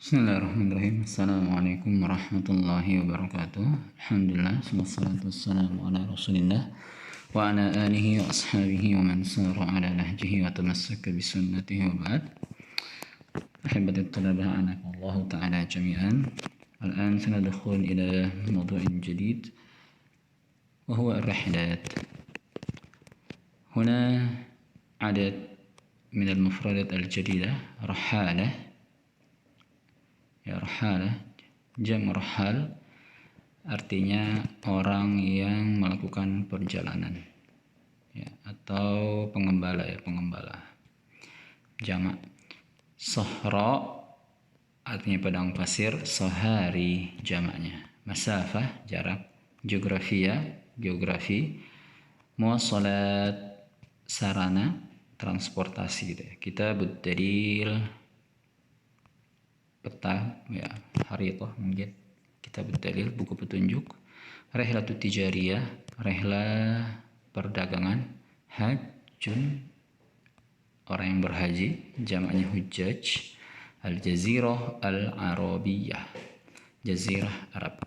Bismillahirrahmanirrahim. Assalamualaikum warahmatullahi wabarakatuh. Alhamdulillah, wassalatu wassalamu ala rasulillah wa ala alihi wa ashabihi wa man sara ala nahjihi wa tamassaka bisunnatihi wa ba'd. Ahibati الطلبة أعناكم الله تعالى جميعا. الآن سندخل إلى موضوع جديد وهو الرحلات. هنا عدد من المفردات الجديدة. رحالة، ya, rahalah, jam rahal artinya orang yang melakukan perjalanan, ya, atau pengembala, ya, pengembala. Jamak. Sahra artinya padang pasir, sahari jamaknya. Masafah jarak, geografia geografi, muwasalat sarana transportasi gitu ya. Kitabud dalil peta, ya, harithah mungkin, kitab dalil buku petunjuk. Rihlatut tijariyah, rihlah perdagangan. Hajjun orang yang berhaji, jamaknya hujjaj. Al jazirah al arabiyah, jazirah Arab.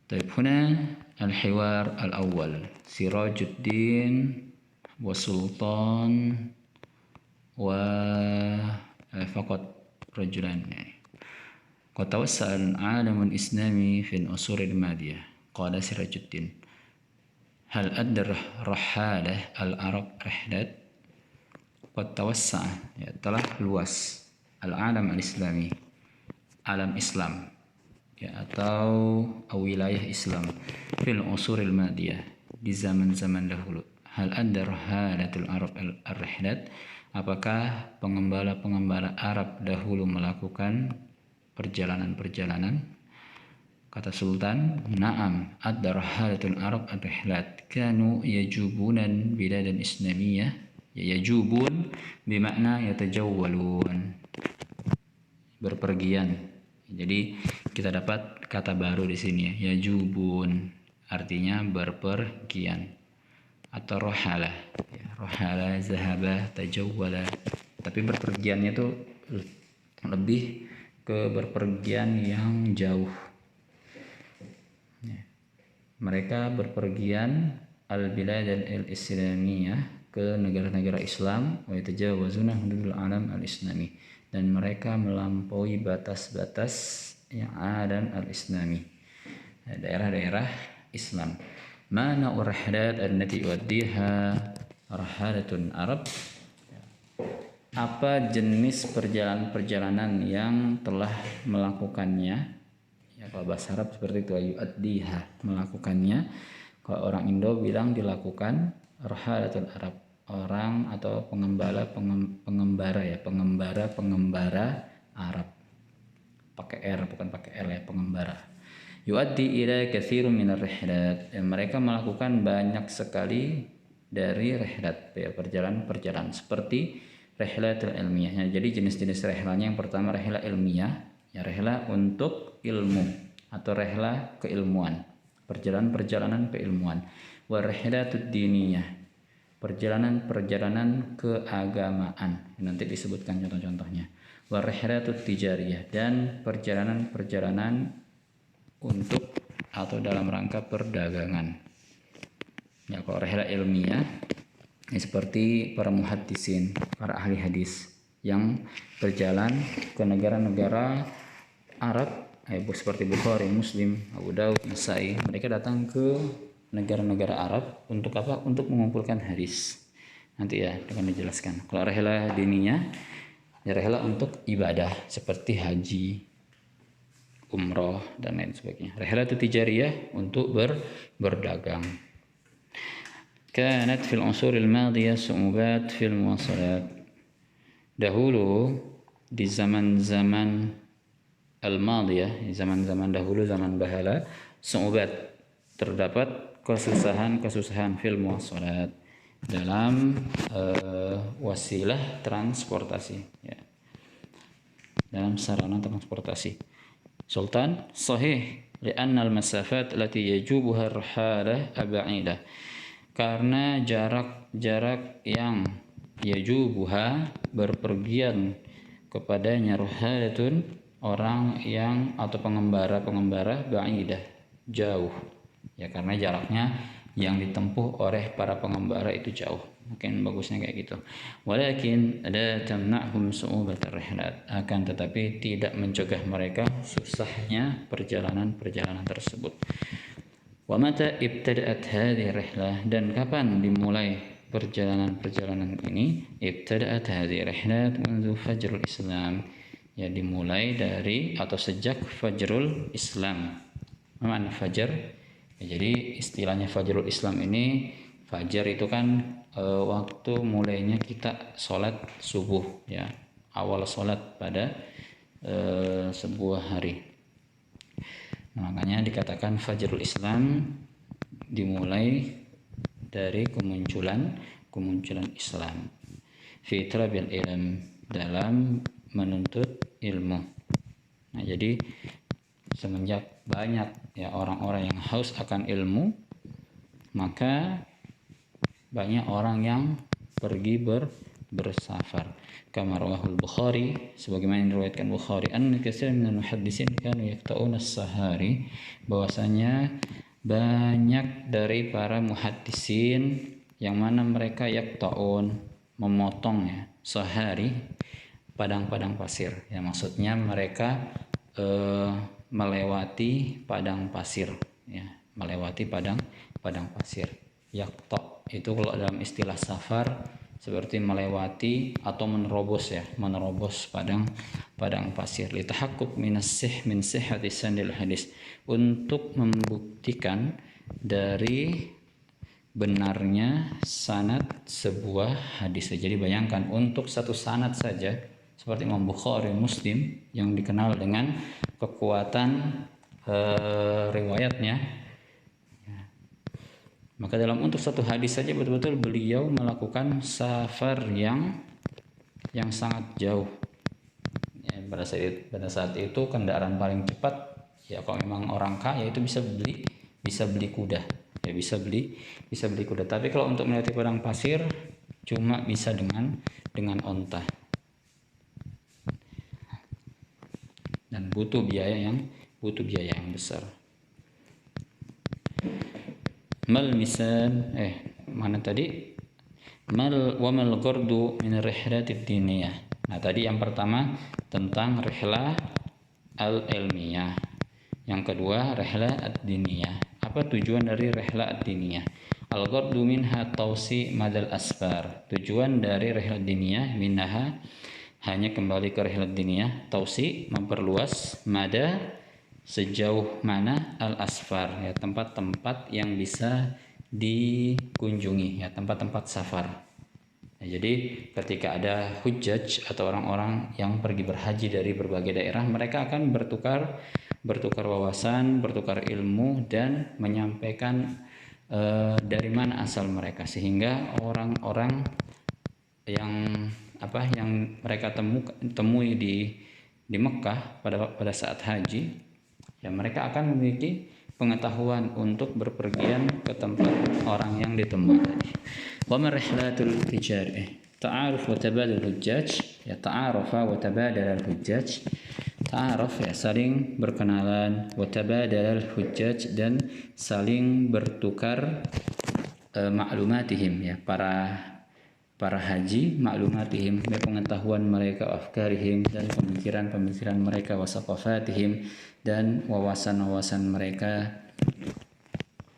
طيب هنا الحوار الأول سراج الدين وسلطان وفقط رجلان. يعني قد توسع العالم الإسلامي في العصور الماضية. قال سراج الدين: هل أدى الرحالة العرب رحلات؟ قد توسع، ya, telah luas, al-alam al-islami, alam Islam, ya, atau wilayah Islam, fil usuril madiyah, di zaman-zaman dahulu. Hal adda rahalatul Arab ar-rihlat, apakah pengembala-pengembala Arab dahulu melakukan perjalanan-perjalanan? Kata Sultan, na'am, adda rahalatul Arab ar-rihlat, kanu yajubunan biladan islamiyah. Ya, yajubun bermakna yatajawwalun, berpergian. Jadi kita dapat kata baru di sini, ya, yajubun artinya berpergian, atau rohala, ya, rohala, zahaba, tajawwala. Tapi berpergiannya itu lebih ke berpergian yang jauh, ya. Mereka berpergian al-bilad al-islamiyah, ke negara-negara Islam, wa yatajawazuna hududul alam al-islami, dan mereka melampaui batas-batas yang alam al-islami, daerah-daerah Islam. Mana urahlat allati yuaddiha rahalatun Arab? Apa jenis perjalanan-perjalanan yang telah melakukannya? Ya, kalau bahasa Arab seperti itu, yuaddiha, melakukannya. Kalau orang Indo bilang dilakukan. Rahalatul Arab, orang atau pengembara, ya, pengembara Arab. Pakai R, bukan pakai L, ya, pengembara. Yuaddi ila katsirun minar rihlat, mereka melakukan banyak sekali dari rihlat, ya, perjalanan-perjalanan seperti rihlatul ilmiah. Jadi jenis-jenis rihlanya, yang pertama rihlah ilmiah, ya, rihlah untuk ilmu atau rihlah keilmuan, perjalanan-perjalanan keilmuan. Wa rihlatud diniyah, perjalanan-perjalanan keagamaan. Nanti disebutkan contoh-contohnya. Wa rihlatut tijariyah, dan perjalanan-perjalanan untuk atau dalam rangka perdagangan. Ya, kalau rihlah ilmiah, ya, seperti para muhaddisin, para ahli hadis yang berjalan ke negara-negara Arab, seperti Bukhari, Muslim, Abu Daud, Nasai. Mereka datang ke negara-negara Arab untuk apa? Untuk mengumpulkan hadis. Nanti, ya, akan dijelaskan. Kalau rihlah diniyah, ya, rihlah untuk ibadah seperti haji, umroh, dan lain sebagainya. Rihlatut tijariyah untuk berdagang. Kanat fil usuril madiyah su'ubat fil muwasalat. Dahulu di zaman-zaman al-madiyah, zaman-zaman dahulu, zaman bahala, su'ubat, terdapat kesusahan-kesusahan fil muwasalat, dalam wasilah transportasi, ya, dalam sarana transportasi. Sultan, sahih, li'anna al-masafat allati yajubuha ar-rahalah aba'idah, karena jarak-jarak yang yajubuha berpergian kepadanya ruhalatun orang yang atau pengembara ba'idah jauh ya, karena jaraknya yang ditempuh oleh para pengembara itu jauh, mungkin bagusnya kayak gitu. Walakin la tamna'hum su'ubatar rihlat, akan tetapi tidak mencegah mereka susahnya perjalanan tersebut. Wa mata ibtada'at hadhihi rihlah, dan kapan dimulai perjalanan ini? Ibtada'at hadhihi rihlat منذ fajrul Islam, ya dimulai dari atau sejak fajrul Islam. Mana fajar? Ya, jadi istilahnya fajrul Islam ini, fajar itu kan waktu mulainya kita sholat subuh ya, awal sholat pada sebuah hari. Nah, makanya dikatakan fajrul Islam dimulai dari kemunculan Islam. Fi talabil ilm, dalam menuntut ilmu. Nah, jadi semenjak banyak ya orang-orang yang haus akan ilmu, maka banyak orang yang pergi bersafar. Kama rawahul Bukhari, sebagaimana yang diriwayatkan Bukhari, anna katsiran minal muhaddisin kanu yaqta'una as-sahari, bahwasanya banyak dari para muhaddisin yang mana mereka yaqta'un, memotong ya, sahari, padang-padang pasir. Ya, maksudnya mereka melewati padang pasir ya, melewati padang pasir. Yaqta itu kalau dalam istilah safar seperti melewati atau menerobos ya, menerobos padang pasir. Litahaqquk min sihhati sanadil hadis, untuk membuktikan dari benarnya sanad sebuah hadis. Jadi bayangkan untuk satu sanad saja seperti Imam Bukhari, Muslim yang dikenal dengan kekuatan riwayatnya, maka dalam untuk satu hadis saja betul-betul beliau melakukan safar yang sangat jauh ya, pada saat itu kendaraan paling cepat ya, kalau memang orang kaya itu bisa beli kuda ya, bisa beli kuda. Tapi kalau untuk melewati padang pasir cuma bisa dengan onta, dan butuh biaya yang besar. Mal misal mana tadi? Mal ghardu min rihlatid diniyah. Nah, tadi yang pertama tentang rihlah al-ilmiyah. Yang kedua rihlah ad-diniyah. Apa tujuan dari rihlah ad-diniyah? Al-ghardu minha tawsi madal asfar. Tujuan dari rihlah diniyah minha, hanya kembali ke rihlah diniyah, tausi memperluas, mada sejauh mana, al asfar ya, tempat-tempat yang bisa dikunjungi ya, tempat-tempat safar ya. Jadi ketika ada hujjaj atau orang-orang yang pergi berhaji dari berbagai daerah, mereka akan bertukar wawasan, bertukar ilmu, dan menyampaikan dari mana asal mereka, sehingga orang-orang yang mereka temui di Mekah pada saat haji ya, mereka akan memiliki pengetahuan untuk berpergian ke tempat orang yang ditemui tadi. Wa rihlatul tijarah ta'aruf wa tabadul hujjaj, ya ta'arufa wa tabadal hujjaj. Ta'aruf ya, saling berkenalan, wa tabadal hujjaj, dan saling bertukar ma'lumatihim ya, para haji, ma'lumatihim, pengetahuan mereka, afkarihim, dan pemikiran mereka, wasaqafatihim, dan wawasan mereka.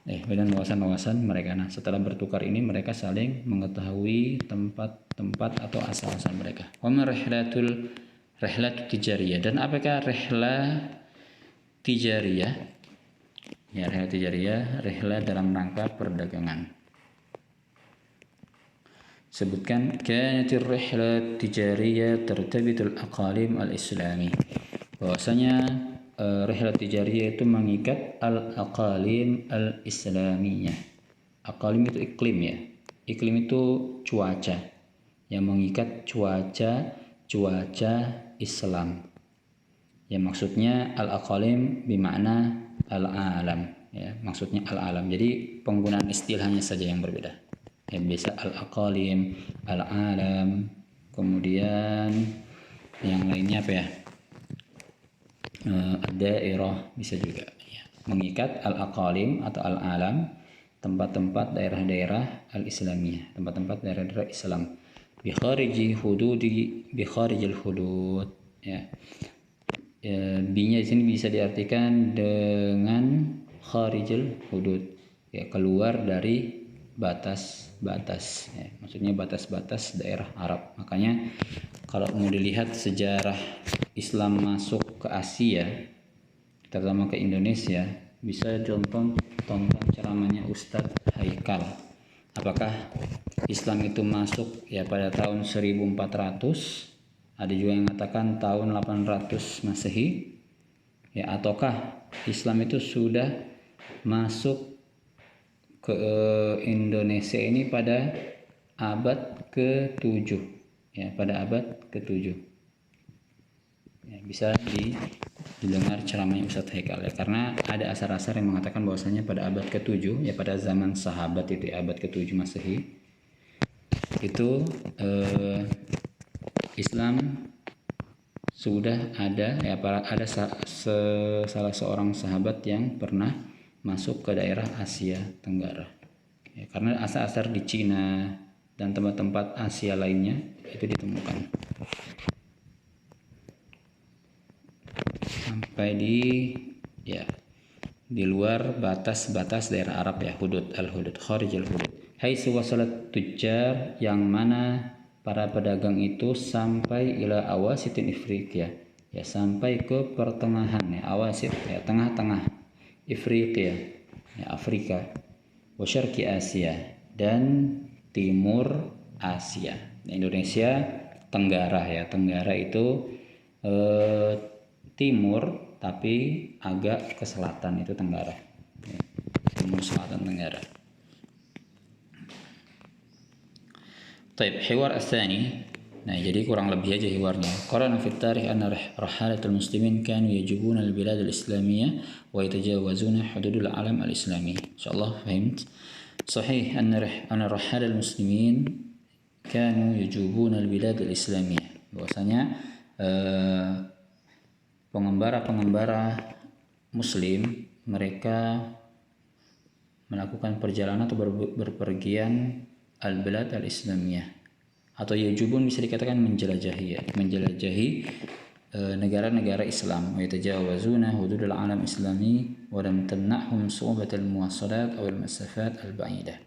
Nah, setelah bertukar ini mereka saling mengetahui tempat-tempat atau asal-asal mereka. Wa rihlatul tijariyah, dan apakah rihlah tijariyah? Ya, rihlah tijariyah, rihlah dalam rangka perdagangan. Sebutkan kanatir rihlah tijariyah tertabitul aqalim al-islami, bahwasanya rihlah tijariyah itu mengikat al-aqalim al-islamiyah. Aqalim itu iklim ya, iklim itu cuaca, yang mengikat cuaca Islam ya, maksudnya al-aqalim bermakna al-alam ya, maksudnya al-alam. Jadi penggunaan istilahnya saja yang berbeda. Ya, bisa al-aqalim, al-alam, kemudian yang lainnya apa ya? Daerah bisa juga ya. Mengikat al-aqalim atau al-alam, tempat-tempat daerah-daerah al-islamiyah, tempat-tempat daerah-daerah Islam bi kharijil hudud ya. Bi-nya di sini bisa diartikan dengan kharijil hudud ya, keluar dari batas-batas ya. Maksudnya batas-batas daerah Arab. Makanya kalau mau dilihat sejarah Islam masuk ke Asia, terutama ke Indonesia, bisa tonton ceramahnya Ustadz Haikal. Apakah Islam itu masuk ya pada tahun 1400, ada juga yang mengatakan tahun 800 Masehi ya, ataukah Islam itu sudah masuk ke Indonesia ini pada abad ke-7 ya, pada abad ke-7 ya, bisa didengar ceramahnya Ustadz Haikal ya, karena ada asar-asar yang mengatakan bahwasanya pada abad ke-7 ya, pada zaman sahabat itu abad ke-7 Masehi itu Islam sudah ada ya, ada salah seorang sahabat yang pernah masuk ke daerah Asia Tenggara ya, karena asar-asar di Cina dan tempat-tempat Asia lainnya itu ditemukan sampai di luar batas-batas daerah Arab ya, hudud al-hudud, kharijil hudud. Haitsu wasalat tujjar, yang mana para pedagang itu sampai ila awasitin Ifriqiya ya, sampai ke pertengahan ya, awasit ya, tengah-tengah Ifriqiya ya, Afrika, wa syarqi Asia, dan timur Asia. Indonesia Tenggara ya, Tenggara itu timur tapi agak ke selatan, itu Tenggara ya, timur selatan Tenggara. Taib, hiwar asani. Nah, jadi kurang lebih aja hiwarnya. Qara'na fi tarikh anna rahalatul muslimin kanu yajubuna al-bilad al-islamiyah wa yatajawazuna hududul alam al-islami. Insyaallah fahimt. Sahih anna rahalal muslimin kanu yajubuna al-bilad al-islamiyah. Bahwasanya pengembara-pengembara muslim mereka melakukan perjalanan atau berpergian al-bilad al-islamiyah, atau yajubun bisa dikatakan menjelajahi ya, menjelajahi negara-negara Islam, wa yatajawazuna hududul alam islami wa lam tamna'hum su'ubatul muwasalat aw al-masafat al-ba'idah.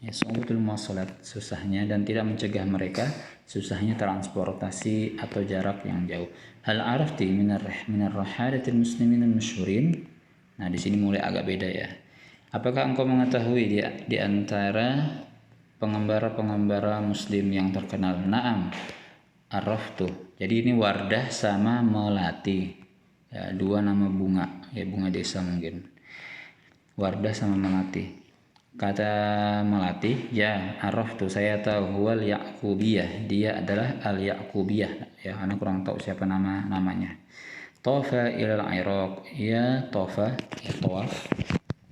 Ya, su'ubatul muwasalat, susahnya, dan tidak mencegah mereka susahnya transportasi atau jarak yang jauh. Hal arafti minar rahadatil muslimin al-masyhurin. Nah, di sini mulai agak beda ya. Apakah engkau mengetahui di antara pengembara-pengembara muslim yang terkenal? Naam, araftu. Jadi ini Wardah sama Melati ya, dua nama bunga ya, bunga desa mungkin. Wardah sama Melati. Kata Melati, ya araftu, saya tahu, huwal Ya'qubiyah, dia adalah al-Ya'qubiyah ya, anak kurang tahu siapa namanya. Tofa ilal Iraq, ya tofa ya, tawaf,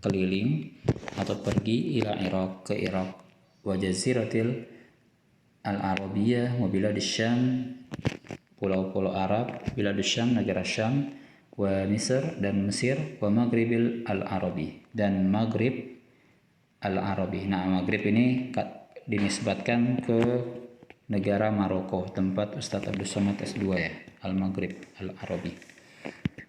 keliling atau pergi ila Iraq, ke Irak, wa jaziratil al-Arabiyah wa biladis Syam, pulau-pulau Arab, biladis Syam, negara Syam, wa Misr, dan Mesir, wa Maghribil al-Arabi, dan Maghrib al-Arabi. Nah, Maghrib ini dinisbatkan ke negara Maroko, tempat Ustadz Abdul Somad S2 ya, al-Maghrib al-Arabi.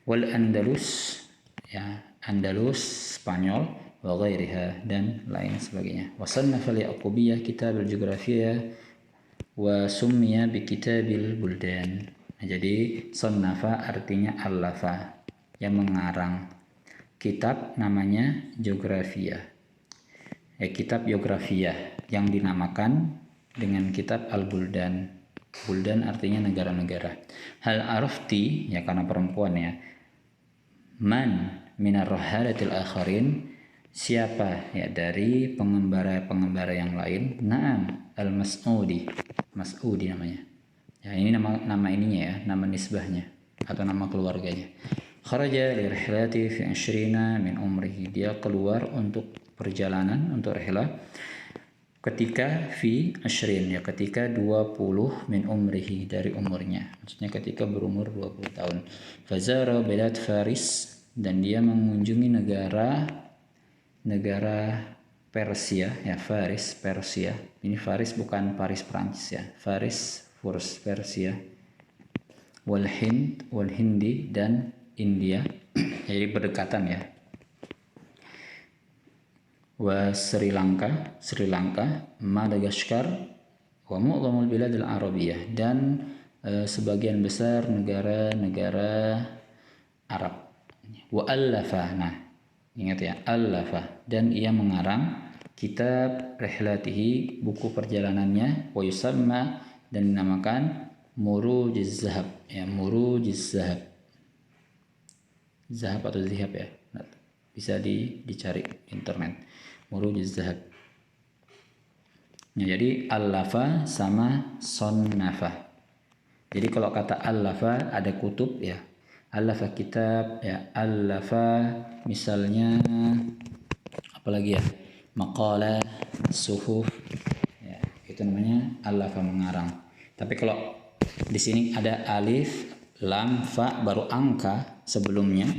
Wal Andalus ya, Andalus Spanyol, wa ghairiha, dan lain sebagainya. Wa sannafa al-Ya'qubiyah kitab al-Jughrafiyah wa summiya bi kitabil buldan. Nah, jadi sannafa artinya allafa, yang mengarang. Kitab namanya Geografia. Kitab Geografia yang dinamakan dengan kitab Al-Buldan. Buldan artinya negara-negara. Hal arafti ya, karena perempuan ya. Man minar rahalatil akharin, siapa ya dari pengembara-pengembara yang lain? Naam, al-Mas'udi. Mas'udi namanya. Ya, ini nama ininya ya, nama nisbahnya atau nama keluarganya. Kharaja li rihlati fi 20 min umrihi, dia keluar untuk perjalanan, untuk rihlah ketika fi ashrin, ya ketika 20 min umrihi, dari umurnya, maksudnya ketika berumur 20 tahun. Fazara bilad Faris, dan dia mengunjungi negara Persia, ya Faris, Persia. Ini Faris bukan Paris Prancis ya, Faris Furs, Persia. Wal Hindi, dan India. Jadi berdekatan ya. Wa Sri Lanka, Madagaskar, wa mu'dhamul bilad al-arabiyah, dan sebagian besar negara-negara Arab. Wa allafa, nah ingat ya, allafa, dan ia mengarang kitab rihlatihi, buku perjalanannya, wa yusamma, dan dinamakan Murujiz Zahab, ya Murujiz Zahab, Zahab atau Zihab ya, bisa dicari internet. Murujiz Zahab. Ya, jadi allafa sama sonnafa. Jadi kalau kata allafa ada kutub ya, allafa kitab, ya allafa misalnya apalagi ya, maqalah, suhuf, ya itu namanya allafa, mengarang. Tapi kalau di sini ada alif, lam, fa, baru angka sebelumnya,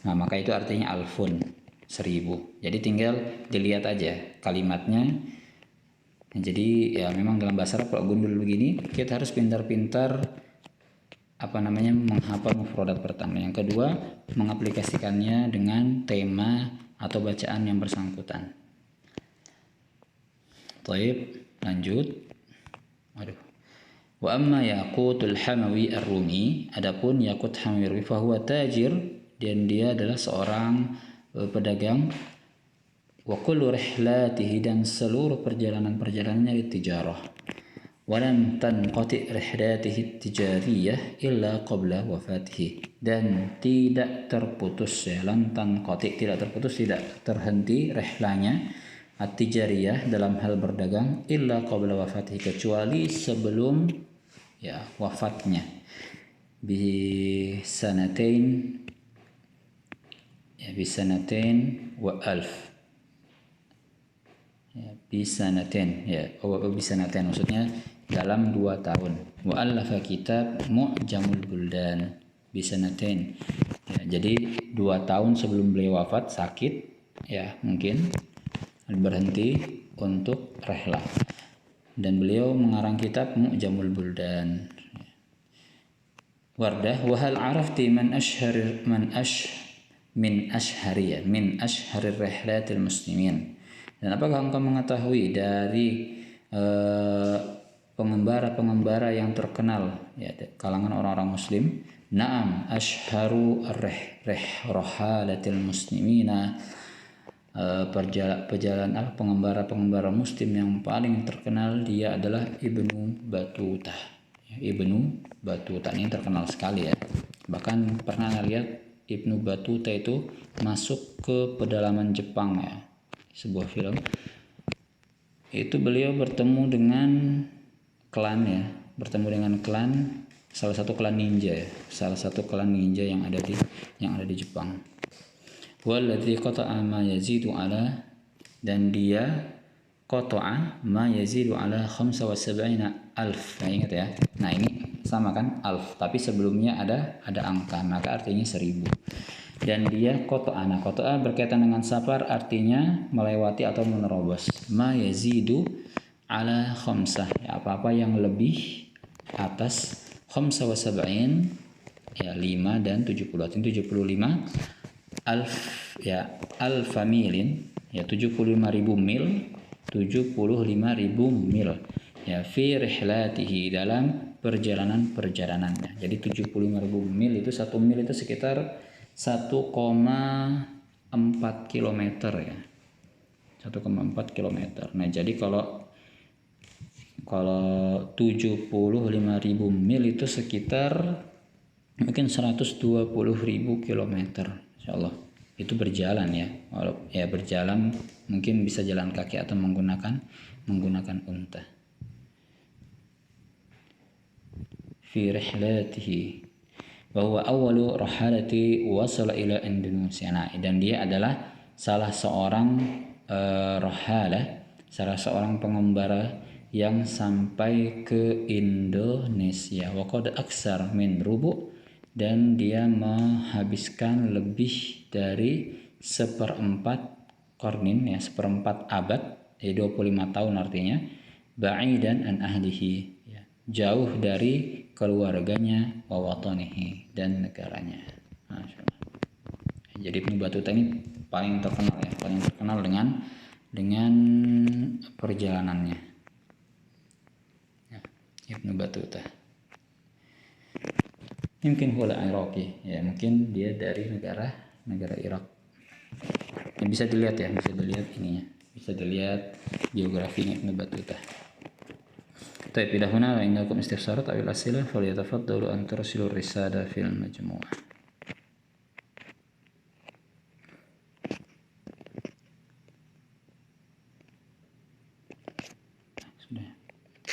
nah maka itu artinya alfun, 1000. Jadi tinggal dilihat aja kalimatnya. Jadi ya memang dalam bahasa Arab kalau gundul begini kita harus pintar-pintar menghafal mufradat pertama. Yang kedua, mengaplikasikannya dengan tema atau bacaan yang bersangkutan. Baik, lanjut. Wa amma Yaqutul Hamawi Ar-Rumi, adapun Yaqut Hamawi fa huwa tajir, dan dia adalah seorang pedagang. Wa kullu rihlatihi, dan seluruh perjalanan-perjalanannya tijarah. Wa lam tanqati rihlatihi tijariyah illa qabla wafatihi, dan tidak terputus ya, lam tanqati, tidak terputus, tidak terhenti rihlanya at-tijariyah dalam hal berdagang illa qabla wafatihi, kecuali sebelum ya wafatnya, bi sanatain wa alf, ya bisanatain, ya bisanatain maksudnya dalam 2 tahun. Wa allafa kitab Mu'jamul Buldan bisanatain, ya, jadi 2 tahun sebelum beliau wafat, sakit ya, mungkin berhenti untuk rehlah, dan beliau mengarang kitab Mu'jamul Buldan. Wardah, wa hal arafti min ashharir rihlatil muslimin, dan apakah engkau mengetahui dari pengembara-pengembara yang terkenal ya kalangan orang-orang muslim? Naam, ashharu ar-rihlatil muslimina, perjalanan pengembara muslim yang paling terkenal dia adalah Ibnu Battuta. Ibnu Battuta ini terkenal sekali ya, bahkan pernah lihat Ibnu Battuta itu masuk ke pedalaman Jepang ya, sebuah film. Itu beliau bertemu dengan klan ya, salah satu klan ninja yang ada di Jepang. Walladzi qata'a ma yazidu ala, dan dia qata'a ma yazidu ala 75,000. Nah, ingat ya. Nah, ini sama kan alf, tapi sebelumnya ada angka, maka artinya 1000. Dan dia qata'a. Nah, qata'a berkaitan dengan safar, artinya melewati atau menerobos. Ma yazidu ala khamsah, ya, apa-apa yang lebih atas 75, ya 5 dan 70, artinya 75 alf, ya alfa milin, ya 75.000 mil, 75.000 mil ya, fi rihlatihi, dalam perjalanan-perjalanannya. Jadi 75.000 mil itu, 1 mil itu sekitar 1,4 km ya, 1,4 km. Nah, jadi kalau 75.000 mil itu sekitar mungkin 120.000 km, insyaallah. Itu berjalan ya, ya berjalan, mungkin bisa jalan kaki atau menggunakan unta. Fi rihlatihi wa huwa awwalu rahalati wasala ila Indonesia. Nah, dan dia adalah salah seorang rahalah salah seorang pengembara yang sampai ke Indonesia. Wa qad aksar min rubu, dan dia menghabiskan lebih dari qarnin, ya, seperempat abad, 25 tahun artinya, ba'idan an ahlihi, ya, jauh dari keluarganya, wa watanihi, dan negaranya. Masya Allah. Jadi Ibnu Battuta ini paling terkenal dengan perjalanannya, ya, Ibnu Battuta. Mungkin hula Iraqi, ya, mungkin dia dari negara Irak. Dan bisa dilihat ininya, bisa dilihat biografinya Ibnu Battuta. طيب إلى هنا وإن لكم استفسارات أو أسئلة فليتفضلوا أن ترسلوا الرسالة في المجموعة.